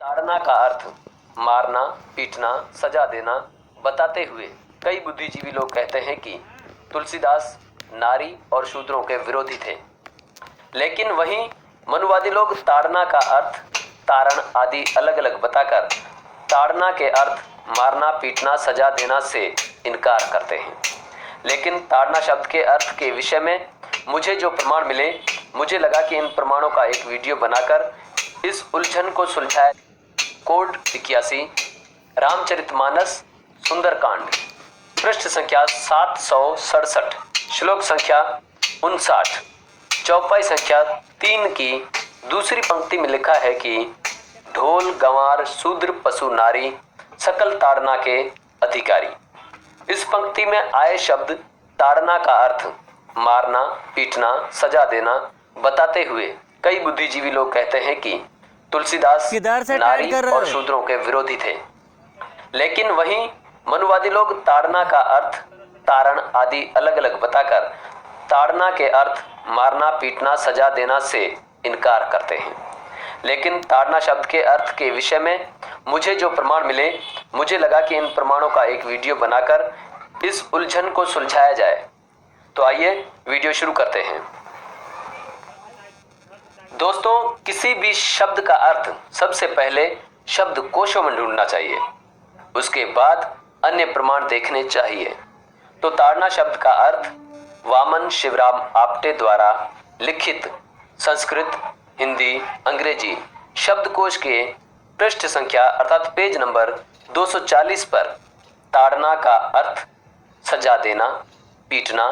ताड़ना का अर्थ मारना, पीटना, सजा देना बताते हुए कई बुद्धिजीवी लोग कहते हैं कि तुलसीदास नारी और शूद्रों के विरोधी थे। लेकिन वहीं मनुवादी लोग ताड़ना का अर्थ, तारण आदि अलग अलग बताकर ताड़ना के अर्थ मारना, पीटना, सजा देना से इनकार करते हैं। लेकिन ताड़ना शब्द के अर्थ के विषय में मुझे जो प्रमाण मिले, मुझे लगा कि इन प्रमाणों का एक वीडियो बनाकर इस उलझन को सुलझाया। कोड 81 रामचरितमानस सुंदरकांड, पृष्ठ संख्या 767, श्लोक संख्या 59, चौपाई संख्या 3 की दूसरी पंक्ति में लिखा है कि ढोल गंवार शूद्र पशु नारी सकल ताड़ना के अधिकारी। इस पंक्ति में आए शब्द ताड़ना का अर्थ मारना, पीटना, सजा देना बताते हुए कई बुद्धिजीवी लोग कहते हैं कि तुलसीदास नारी और शूद्रों के विरोधी थे। लेकिन वहीं मनुवादी लोग ताड़ना का अर्थ, तारण आदि अलग अलग बताकर ताड़ना के अर्थ मारना, पीटना, सजा देना से इनकार करते हैं। लेकिन ताड़ना शब्द के अर्थ के विषय में मुझे जो प्रमाण मिले, मुझे लगा कि इन प्रमाणों का एक वीडियो बनाकर इस उलझन को सुलझाया जाए। तो आइए वीडियो शुरू करते हैं। दोस्तों, किसी भी शब्द का अर्थ सबसे पहले शब्द कोशों में ढूंढना चाहिए, उसके बाद अन्य प्रमाण देखने चाहिए। तो ताड़ना शब्द का अर्थ वामन शिवराम आप्टे द्वारा लिखित संस्कृत, हिंदी, अंग्रेजी शब्दकोश के पृष्ठ संख्या अर्थात पेज नंबर 240 पर ताड़ना का अर्थ सजा देना, पीटना,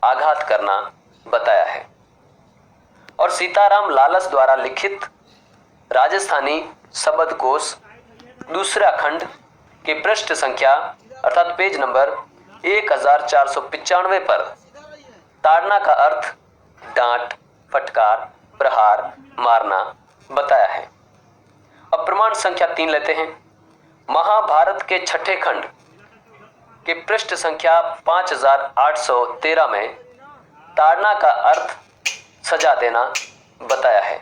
आघात करना बताया है। और सीताराम लालस द्वारा लिखित राजस्थानी शब्दकोश दूसरा खंड के पृष्ठ संख्या अर्थात पेज नंबर 1495 पर ताड़ना का अर्थ डांट, फटकार, प्रहार, मारना बताया है। अब प्रमाण संख्या 3 लेते हैं। महाभारत के छठे खंड के पृष्ठ संख्या 5813 में ताड़ना का अर्थ सजा देना बताया है।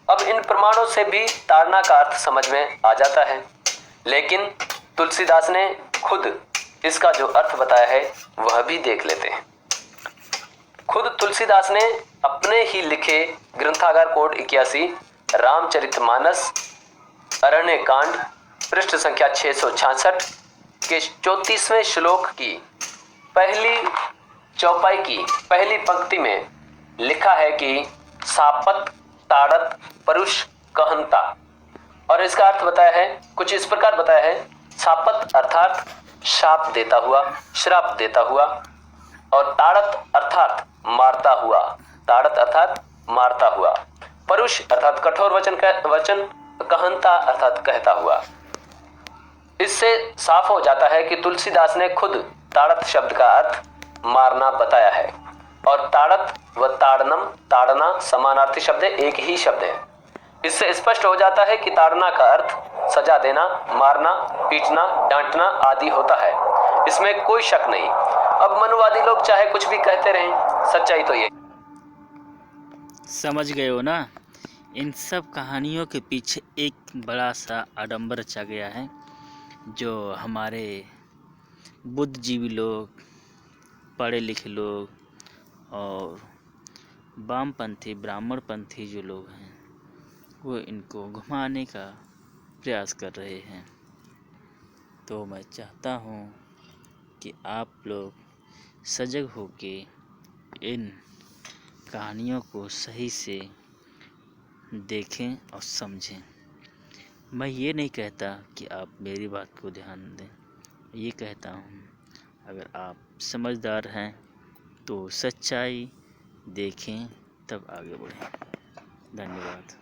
अब इन प्रमाणों से भी ताड़ना का अर्थ समझ में आ जाता है, लेकिन तुलसीदास ने खुद इसका जो अर्थ बताया है वह भी देख लेते हैं। खुद तुलसीदास ने अपने ही लिखे ग्रंथागार कोड 81 रामचरितमानस अरण्य कांड पृष्ठ संख्या 666 के 34वें श्लोक की पहली चौपाई की पहली पंक्ति में लिखा है कि सापत ताड़त परुष कहंता। और इसका अर्थ बताया है, कुछ इस प्रकार बताया है। सापत अर्थात शाप देता हुआ, श्राप देता हुआ, और ताड़त अर्थात मारता हुआ, ताड़त अर्थात मारता हुआ, परुष अर्थात कठोर वचन, कहंता अर्थात कहता हुआ। इससे साफ हो जाता है कि तुलसीदास ने खुद ताड़त शब्द का अर्थ मारना बताया है, और ताड़त व ताड़नम, ताड़ना समानार्थी शब्द है, एक ही शब्द है। इससे स्पष्ट हो जाता है कि ताड़ना का अर्थ सजा देना, मारना, पीटना, डांटना आदि होता है। इसमें कोई शक नहीं। अब मनुवादी लोग चाहे कुछ भी कहते रहें, सच्चाई तो ये। समझ गए हो ना? इन सब कहानियों के पीछे एक बड़ा सा आडंबर रचा गया है, जो हमारे बुद्धिजीवी लोग, पढ़े लिखे लोग और वामपंथी, ब्राह्मणपंथी जो लोग हैं, वो इनको घुमाने का प्रयास कर रहे हैं। तो मैं चाहता हूँ कि आप लोग सजग होके इन कहानियों को सही से देखें और समझें। मैं ये नहीं कहता कि आप मेरी बात को ध्यान दें, ये कहता हूँ अगर आप समझदार हैं तो सच्चाई देखें, तब आगे बढ़ें। धन्यवाद।